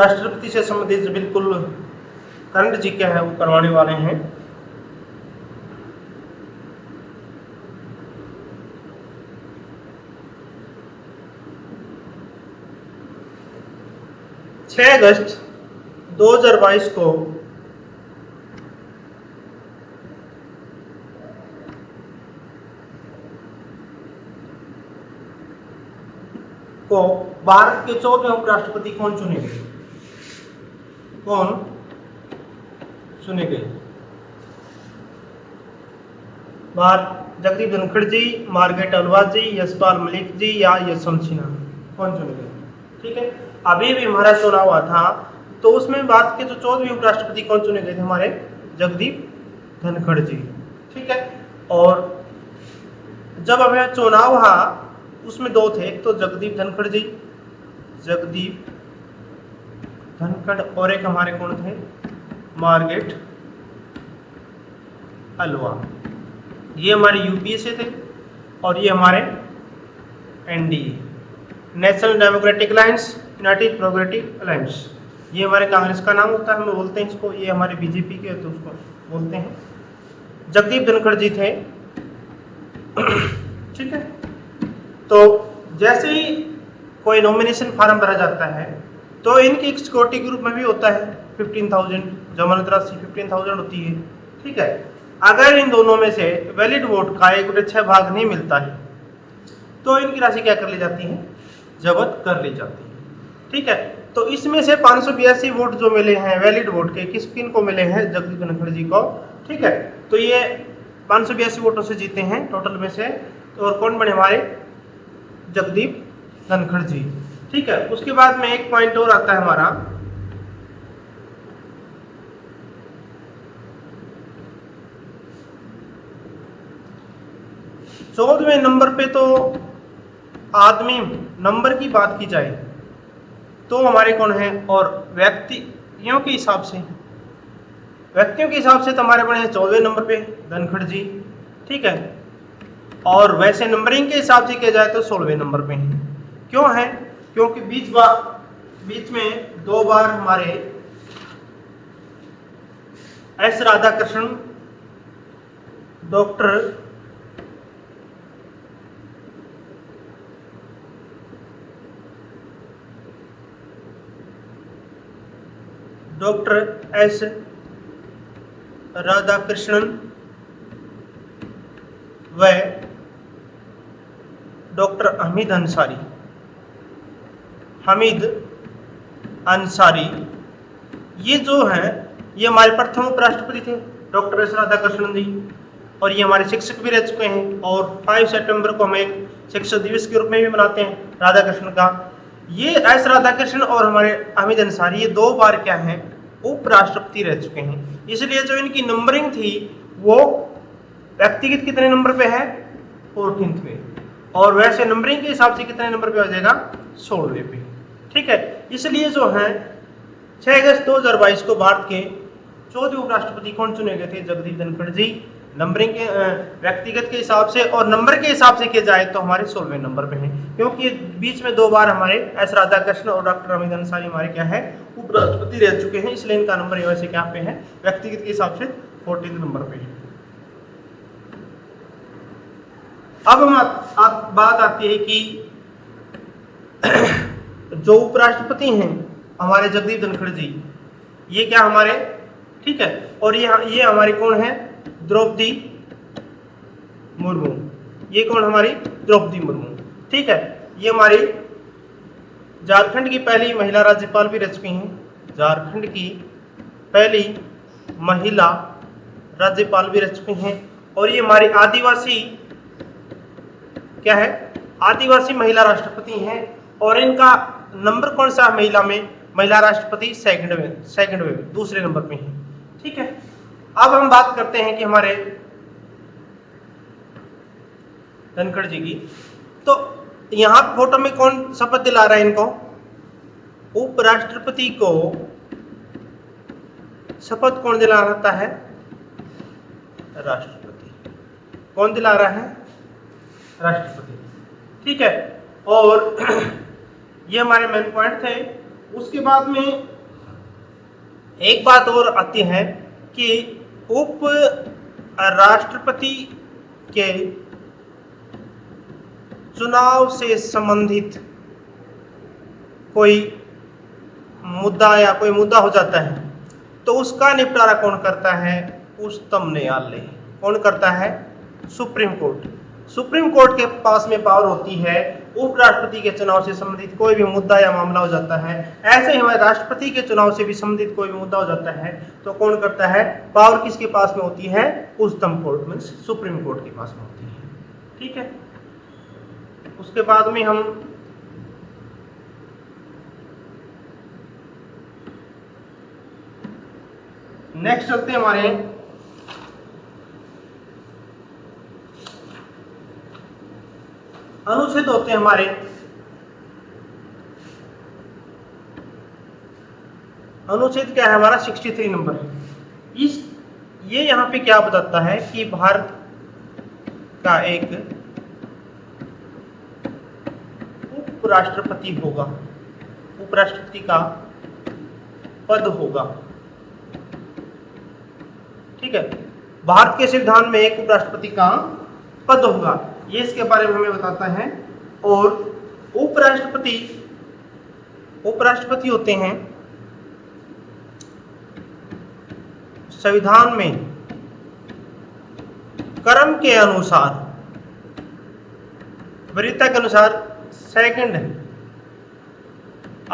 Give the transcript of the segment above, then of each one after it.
राष्ट्रपति से संबंधित बिल्कुल करंट जी क्या है वो करवाने वाले हैं। छह अगस्त 2022 को भारत के 14वें उपराष्ट्रपति कौन चुने गए? कौन चुने गए? जगदीप धनखड़ जी, मार्गरेट अल्वाल जी, यशपाल मलिक जी या यशवंत सिन्हा, कौन चुने गए? ठीक है, अभी भी हमारा चुनाव हुआ था तो उसमें भारत के जो 14वें उपराष्ट्रपति कौन चुने गए थे? हमारे जगदीप धनखड़ जी। ठीक है, और जब हमें चुनाव हुआ उसमें दो थे, एक तो जगदीप धनखड़ जी, जगदीप धनखड़, और एक हमारे कौन थे? मार्गरेट अल्वाल। ये हमारे यूपीए से थे और ये हमारे NDA, national democratic alliance, United progressive alliance, ये हमारे कांग्रेस का नाम होता है, हम बोलते हैं इसको। ये हमारे बीजेपी के तो उसको बोलते हैं। जगदीप धनखड़ जी थे। ठीक है, तो जैसे ही कोई नॉमिनेशन फॉर्म भरा जाता है तो इनकी एक सिक्योरिटी ग्रुप में भी होता है 15,000, जमानत राशि 15,000 होती है। ठीक है, अगर इन दोनों में से वैलिड वोट का 1/6 भाग नहीं मिलता है तो इनकी राशि क्या कर ली जाती है? जब्त कर ली जाती है। ठीक है, तो इसमें से 582 वोट जो मिले हैं वैलिड वोट के, किन को मिले हैं? जगदीप धनखड़ जी को। ठीक है, तो ये 582 वोटों से जीते हैं टोटल में से, और कौन बने? हमारे जगदीप धनखड़ जी। ठीक है, उसके बाद में एक पॉइंट और आता है हमारा, चौदहवें नंबर पे तो आदमी नंबर की बात की जाए तो हमारे कौन है? और व्यक्तियों के हिसाब से तो हमारे बने हैं 14वें नंबर पे धनखड़ जी। ठीक है, और वैसे नंबरिंग के हिसाब से किया जाए तो 16वें नंबर पे हैं। क्यों है? क्योंकि बीच में 2 बार हमारे S Radhakrishnan, doctor S Radhakrishnan व डॉक्टर हमीद अंसारी, ये जो हैं ये हमारे प्रथम उपराष्ट्रपति थे, डॉक्टर एस राधाकृष्णन जी, और ये हमारे शिक्षक भी रह चुके हैं। और 5 सितंबर को हम एक शिक्षक दिवस के रूप में भी मनाते हैं राधाकृष्णन का। ये एस राधाकृष्णन और हमारे हमीद अंसारी, ये 2 बार क्या हैं? उपराष्ट्रपति रह चुके हैं। इसलिए जो इनकी नंबरिंग थी वो व्यक्तिगत कितने नंबर पे है? 14th पे, और वैसे नंबरिंग के हिसाब से कितने नंबर पे हो जाएगा? 16वें पे। ठीक है, इसलिए जो है 6 अगस्त 2022 को भारत के 14वें उपराष्ट्रपति कौन चुने गए थे? जगदीप धनखड़ जी। नंबरिंग के व्यक्तिगत के हिसाब से और नंबर के हिसाब से किया जाए तो हमारे 16वें नंबर पे हैं, क्योंकि बीच में 2 बार हमारे एस राधाकृष्णन और डॉक्टर हमीद अंसारी हमारे क्या है? उपराष्ट्रपति रह चुके हैं, इसलिए इनका नंबर वैसे क्या पे है? व्यक्तिगत के हिसाब से 14th नंबर पे है। अब हम बात आती है कि जो उपराष्ट्रपति हैं हमारे जगदीप धनखड़ जी, ये क्या हमारे? ठीक है, और ये हमारी कौन है? द्रौपदी मुर्मू। ये कौन? हमारी द्रौपदी मुर्मू। ठीक है, ये हमारी झारखंड की पहली महिला राज्यपाल भी रह चुकी हैं, झारखंड की पहली महिला राज्यपाल भी रह चुकी हैं। और ये हमारी आदिवासी क्या है? आदिवासी महिला राष्ट्रपति हैं, और इनका नंबर कौन सा? महिला में महिला राष्ट्रपति सेकंड में दूसरे नंबर पे है। ठीक है, अब हम बात करते हैं कि हमारे धनखड़ जी की, तो यहां फोटो में कौन शपथ दिला रहा है इनको? उपराष्ट्रपति को शपथ कौन दिला रहा है? राष्ट्रपति। कौन दिला रहा है? राष्ट्रपति। ठीक है, और ये हमारे मेन पॉइंट थे। उसके बाद में एक बात और आती है कि उप राष्ट्रपति के चुनाव से संबंधित कोई मुद्दा या कोई मुद्दा हो जाता है तो उसका निपटारा कौन करता है? उच्चतम न्यायालय। कौन करता है? Supreme court. सुप्रीम कोर्ट के पास में पावर होती है उपराष्ट्रपति के चुनाव से संबंधित कोई भी मुद्दा या मामला हो जाता है, ऐसे ही हमारे राष्ट्रपति के चुनाव से भी संबंधित कोई भी मुद्दा हो जाता है तो कौन करता है? पावर किसके पास में होती है? उच्चतम कोर्ट में, सुप्रीम कोर्ट के पास में होती है। ठीक है, उसके बाद में हम नेक्स्ट चलते हैं हमारे अनुच्छेद होते हैं हमारे अनुच्छेद क्या है हमारा? 63 नंबर। ये यहां पे क्या बताता है कि भारत का एक उपराष्ट्रपति होगा, उपराष्ट्रपति का पद होगा। ठीक है, भारत के संविधान में एक उपराष्ट्रपति का पद होगा, ये इसके बारे में हमें बताता है। और उपराष्ट्रपति होते हैं संविधान में क्रम के अनुसार, वरीयता के अनुसार सेकंड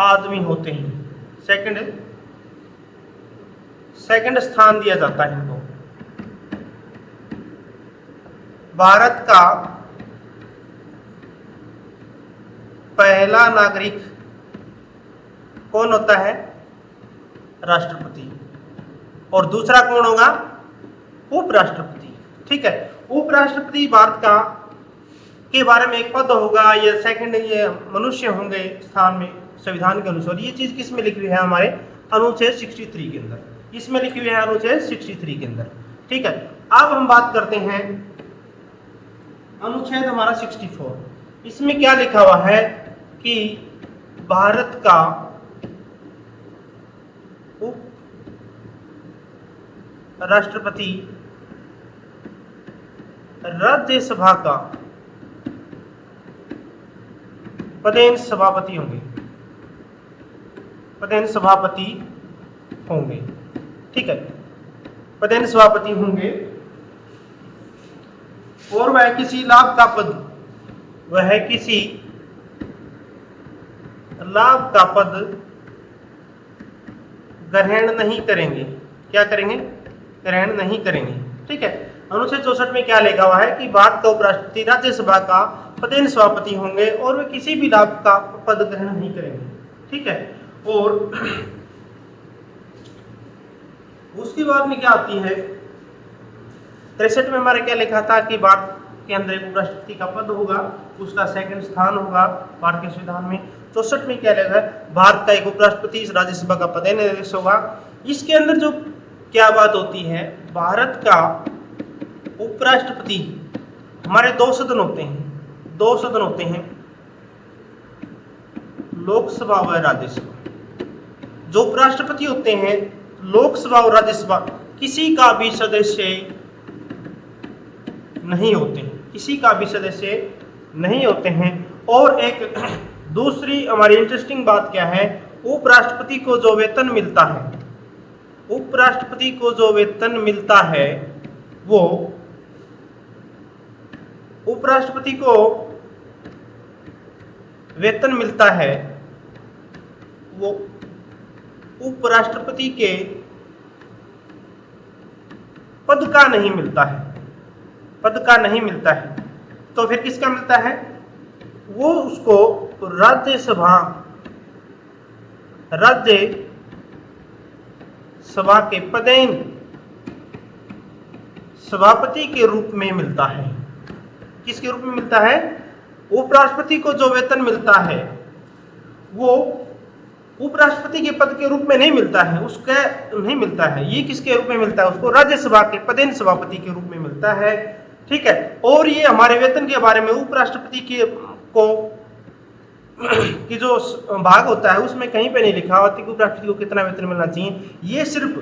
आदमी होते हैं, सेकंड स्थान दिया जाता है इनको। भारत का पहला नागरिक कौन होता है? राष्ट्रपति। और दूसरा कौन होगा? उपराष्ट्रपति। ठीक है, उपराष्ट्रपति भारत का के बारे में एक पद होगा, ये सेकंड ये मनुष्य होंगे स्थान में संविधान के अनुसार। ये चीज किस में लिखी हुई है? हमारे अनुच्छेद 63 के अंदर, इसमें लिखी हुई है अनुच्छेद 63 के अंदर। ठीक है, अब हम बात करते हैं अनुच्छेद हमारा 64। इसमें क्या लिखा हुआ है कि भारत का उप राष्ट्रपति राज्यसभा का पदेन सभापति होंगे, पदेन सभापति होंगे। ठीक है, पदेन सभापति होंगे और वह किसी लाभ का पद, वह किसी लाभ का पद ग्रहण नहीं करेंगे। क्या करेंगे? ग्रहण नहीं करेंगे। ठीक है, अनुच्छेद 64 में क्या लिखा हुआ है कि भारत का उपराष्ट्रपति राज्यसभा का पदेन सभापति होंगे और वे किसी भी लाभ का पद ग्रहण नहीं करेंगे। ठीक है, और उसके बाद में क्या आती है 63 में हमारे क्या लिखा था कि भारत के अंदर एक उपराष्ट्रपति का पद होगा, उसका सेकंड स्थान होगा भारत के संविधान में। 64 में क्या लिखा है? भारत का एक उपराष्ट्रपति राज्यसभा का पदेन अध्यक्ष होगा। इसके अंदर जो क्या बात होती है, भारत का उपराष्ट्रपति, हमारे दो सदन होते हैं, दो सदन होते हैं, लोकसभा व राज्यसभा। जो उपराष्ट्रपति होते हैं लोकसभा और राज्यसभा किसी का भी सदस्य नहीं होते, किसी का भी सदस्य नहीं होते हैं। और एक दूसरी हमारी इंटरेस्टिंग बात क्या है, उपराष्ट्रपति को जो वेतन मिलता है, उपराष्ट्रपति को जो वेतन मिलता है वो उपराष्ट्रपति को वेतन मिलता है वो उपराष्ट्रपति के पद का नहीं मिलता है, पद का नहीं मिलता है। तो फिर किसका मिलता है? वो उसको राज्यसभा के पदेन सभापति के रूप में मिलता है। किसके रूप में मिलता है? उपराष्ट्रपति को जो वेतन मिलता है वो उपराष्ट्रपति के पद के रूप में नहीं मिलता है, उसका नहीं मिलता है। ये किसके रूप में मिलता है? उसको राज्यसभा के पदेन सभापति के रूप में मिलता है। ठीक है, और ये हमारे वेतन के बारे में उपराष्ट्रपति के को कि जो भाग होता है उसमें कहीं पे नहीं लिखा होता कि उपराष्ट्रपति को कितना वेतन मिलना चाहिए। ये सिर्फ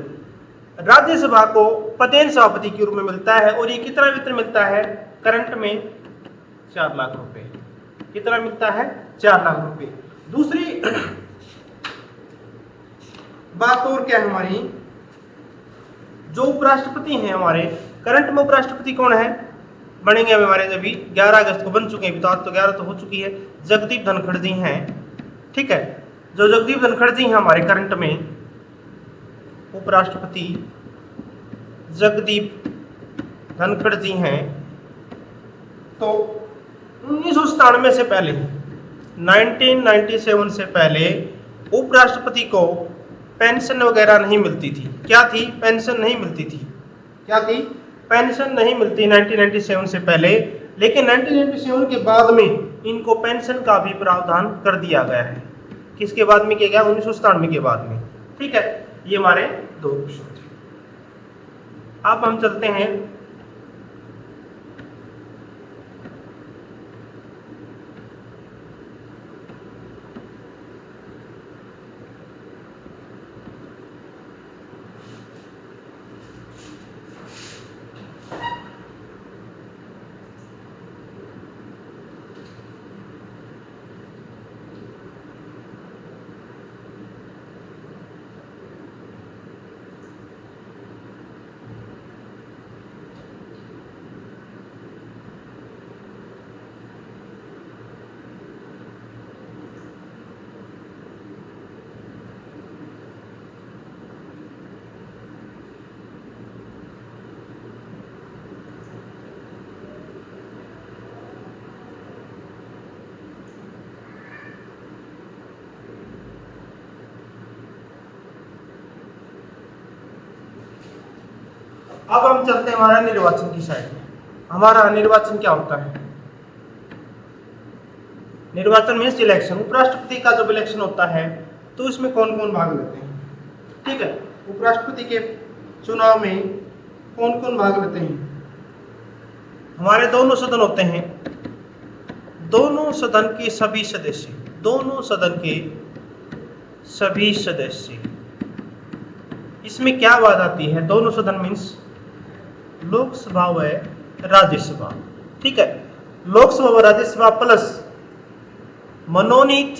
राज्यसभा को पदेन सभापति के रूप में मिलता है। और ये कितना वेतन मिलता है करंट में 4 लाख रुपए। कितना मिलता है 4 लाख रुपए। दूसरी बात और क्या है हमारी, जो उपराष्ट्रपति हैं हमारे करंट में उपराष्ट्रपति कौन है बनेंगे अब हमारे अभी 11 अगस्त को बन चुके हैं, तो आज तो 11 तो हो चुकी है, जगदीप धनखड़ जी हैं। ठीक है, जो जगदीप धनखड़ जी हैं हमारे करंट में उपराष्ट्रपति जगदीप धनखड़ जी हैं। तो 1997 से पहले 1997 से पहले उपराष्ट्रपति को पेंशन वगैरह नहीं मिलती थी। क्या थी? पेंशन नहीं मिलती थी। क्या थी? पेंशन नहीं मिलती 1997 से पहले। लेकिन 1997 के बाद में इनको पेंशन का भी प्रावधान कर दिया गया है। किसके बाद में किया गया? 1997 के बाद में। ठीक है, ये हमारे 2 क्वेश्चन थे। अब हम चलते हैं अब हम चलते हैं हमारा निर्वाचन की साइड में। हमारा निर्वाचन क्या होता है? निर्वाचन मीन्स इलेक्शन। उपराष्ट्रपति का जब इलेक्शन होता है तो इसमें कौन कौन भाग लेते हैं? ठीक है, उपराष्ट्रपति के चुनाव में कौन कौन भाग लेते हैं? हमारे दोनों सदन होते हैं, दोनों सदन के सभी सदस्य, दोनों सदन के सभी सदस्य। इसमें क्या बात आती है? दोनों सदन मीन्स लोकसभा व राज्यसभा। ठीक है, लोकसभा व राज्यसभा प्लस मनोनीत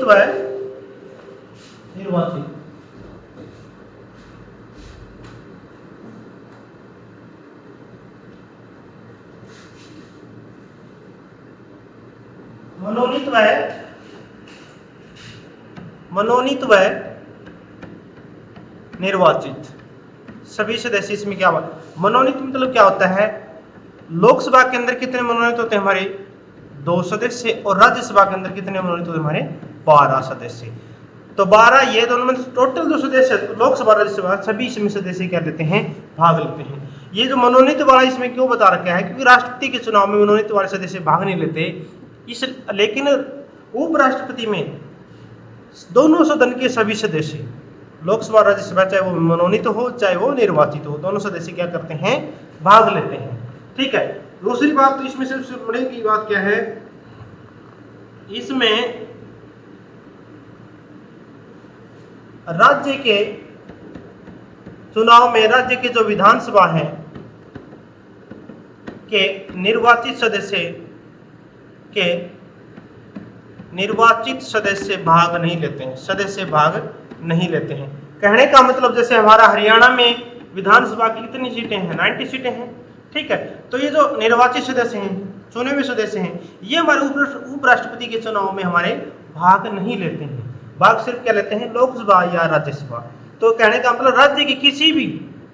व निर्वाचित। मनोनीत व निर्वाचित सभी सदस्य। इसमें क्या बात? मनोनीत मतलब क्या होता है? लोकसभा के अंदर कितने मनोनीत होते हैं? हमारे 2 सदस्य। और राज्यसभा के अंदर कितने मनोनीत होते हैं? हमारे 12 सदस्य। तो 12 ये दोनों में टोटल जो सदस्य लोकसभा राज्यसभा सभी इसमें सदस्य क्या लेते हैं? भाग लेते हैं। ये जो मनोनीत वाला इसमें क्यों बता रखा है? क्योंकि राष्ट्रपति के चुनाव में मनोनीत वाले सदस्य भाग नहीं लेते इस, लेकिन उपराष्ट्रपति में दोनों सदन के सभी सदस्य लोकसभा राज्यसभा चाहे वो मनोनीत हो चाहे वो निर्वाचित हो, दोनों सदस्य क्या करते हैं? भाग लेते हैं। ठीक है, दूसरी बात तो इसमें सबसे बड़ी की बात क्या है? इसमें राज्य के चुनाव में राज्य के जो विधानसभा है के निर्वाचित सदस्य भाग नहीं लेते हैं। सदस्य भाग नहीं लेते हैं। कहने का मतलब जैसे हमारा हरियाणा में विधानसभा की कितनी सीटें हैं? 90 सीटें हैं। ठीक है, तो ये जो निर्वाचित सदस्य हैं, चुने हुए सदस्य हैं, ये हमारे उपराष्ट्रपति के चुनाव में हमारे भाग नहीं लेते हैं। भाग सिर्फ क्या लेते हैं? लोकसभा या राज्यसभा। तो कहने का मतलब राज्य के किसी भी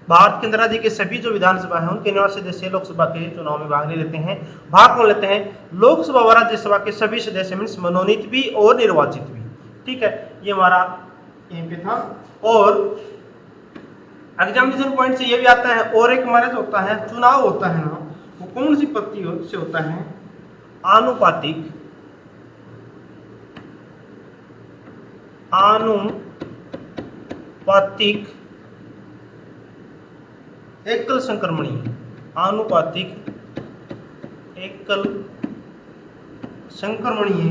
भारत के अंदर राज्य के सभी जो विधानसभा है उनके निवासी सदस्य लोकसभा के चुनाव में भाग नहीं लेते हैं। भाग कौन लेते हैं? लोकसभा व राज्यसभा के सभी सदस्य मीन्स मनोनीत भी और निर्वाचित भी। ठीक है, ये हमारा यहीं पे था। और एग्जामिनेशन पॉइंट से ये भी आता है। और एक हमारा जो होता है चुनाव होता है ना, वो कौन सी पद्धति से होता है? आनुपातिक एकल संक्रमणीय। आनुपातिक एकल संक्रमणीय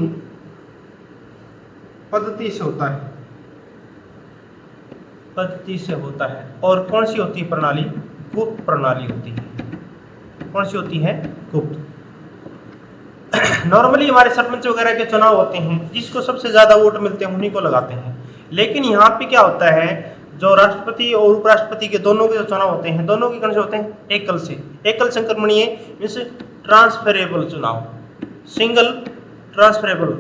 पद्धति से होता है, पद्धति से होता है। और कौन सी होती है प्रणाली? गुप्त प्रणाली होती है। कौन सी होती है? गुप्त। नॉर्मली हमारे सरपंच वगैरह के चुनाव होते हैं, जिसको सबसे ज्यादा वोट मिलते हैं उन्हीं को लगाते हैं। लेकिन यहाँ पे क्या होता है, जो राष्ट्रपति और उपराष्ट्रपति के दोनों के जो चुनाव होते हैं, दोनों के कौन से होते हैं? एकल से। एकल संक्रमणीय मीन्स ट्रांसफरेबल चुनाव, सिंगल ट्रांसफरेबल।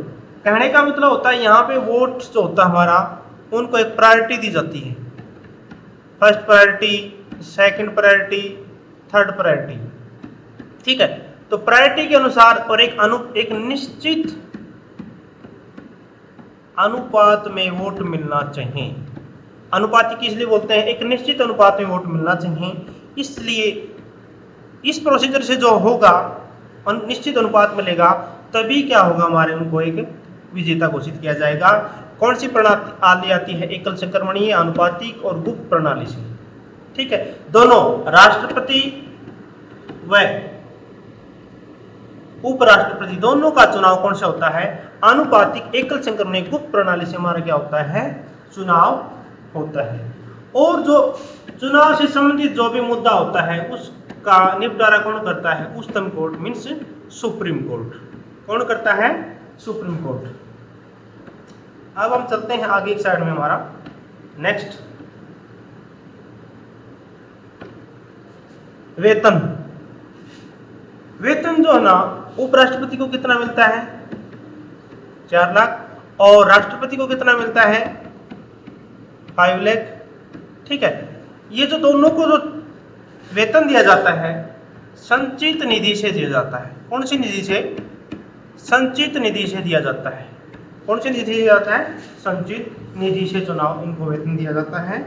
कहने का मतलब होता है यहाँ पे वोट जो होता है हमारा, उनको एक प्रायोरिटी दी जाती है। First priority, second priority, third priority. ठीक है, तो प्रायोरिटी के अनुसार और एक निश्चित अनुपात में वोट मिलना चाहिए। अनुपातिक इसलिए बोलते हैं, एक निश्चित अनुपात में वोट मिलना चाहिए। इसलिए इस प्रोसीजर से जो होगा, निश्चित अनुपात मिलेगा, तभी क्या होगा, हमारे उनको एक विजेता घोषित किया जाएगा। कौन सी प्रणाली आती है? एकल संक्रमणीय, अनुपातिक और गुप्त प्रणाली से। ठीक है, दोनों राष्ट्रपति व उपराष्ट्रपति दोनों का चुनाव कौन सा होता है? अनुपातिक, एकल संक्रमणीय, गुप्त प्रणाली से हमारा क्या होता है? चुनाव होता है। और जो चुनाव से संबंधित जो भी मुद्दा होता है, उसका निपटारा कौन करता है? उच्चतम कोर्ट मीन्स सुप्रीम कोर्ट। कौन करता है? Supreme court. अब हम चलते हैं आगे एक साइड में हमारा नेक्स्ट, वेतन। वेतन जो है ना, उपराष्ट्रपति को कितना मिलता है? 4 लाख। और राष्ट्रपति को कितना मिलता है? 5 लाख। ठीक है, ये जो दोनों को जो वेतन दिया जाता है, संचित निधि से दिया जाता है। कौन सी निधि से? संचित निधि से दिया जाता है। कौन सी निधि से दिया जाता है? संचित निधि से चुनाव इनको वेतन दिया जाता है।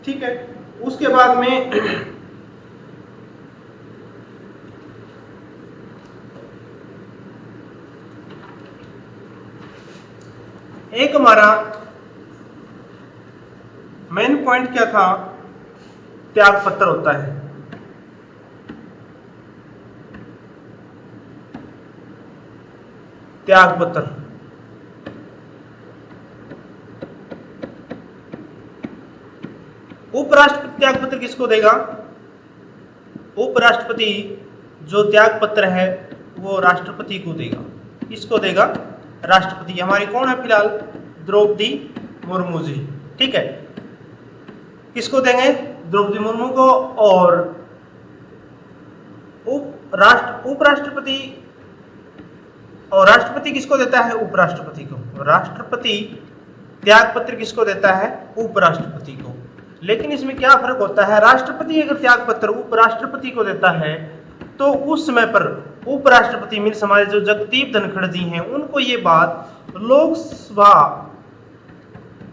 ठीक है, उसके बाद में एक हमारा मेन पॉइंट क्या था? त्याग पत्र होता है। त्याग पत्र। उपराष्ट्रपति त्याग पत्र किसको देगा? उपराष्ट्रपति जो त्याग पत्र है वो राष्ट्रपति को देगा। किसको देगा? राष्ट्रपति। हमारी कौन है फिलहाल? द्रौपदी मुर्मू जी। ठीक है, किसको देंगे? द्रौपदी मुर्मू को। और उपराष्ट्रपति और राष्ट्रपति किसको देता है? उपराष्ट्रपति को। राष्ट्रपति त्याग पत्र किसको देता है? उपराष्ट्रपति को। लेकिन इसमें क्या फर्क होता है? राष्ट्रपति अगर त्याग पत्र उपराष्ट्रपति को देता है तो उस समय पर उपराष्ट्रपति मीन्स हमारे जो जगदीप धनखड़ जी हैं, उनको ये बात लोकसभा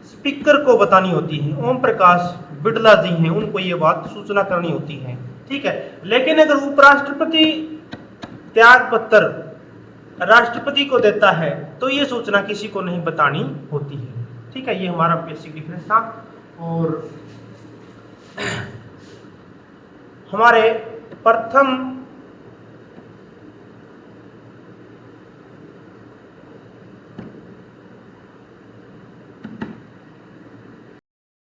स्पीकर को बतानी होती है। ओम प्रकाश बिड़ला जी हैं, उनको ये बात सूचना करनी होती है। ठीक है, लेकिन अगर उपराष्ट्रपति त्याग पत्र राष्ट्रपति को देता है तो ये सूचना किसी को नहीं बतानी होती है। ठीक है, ये हमारा बेसिक डिफरेंस था। और हमारे प्रथम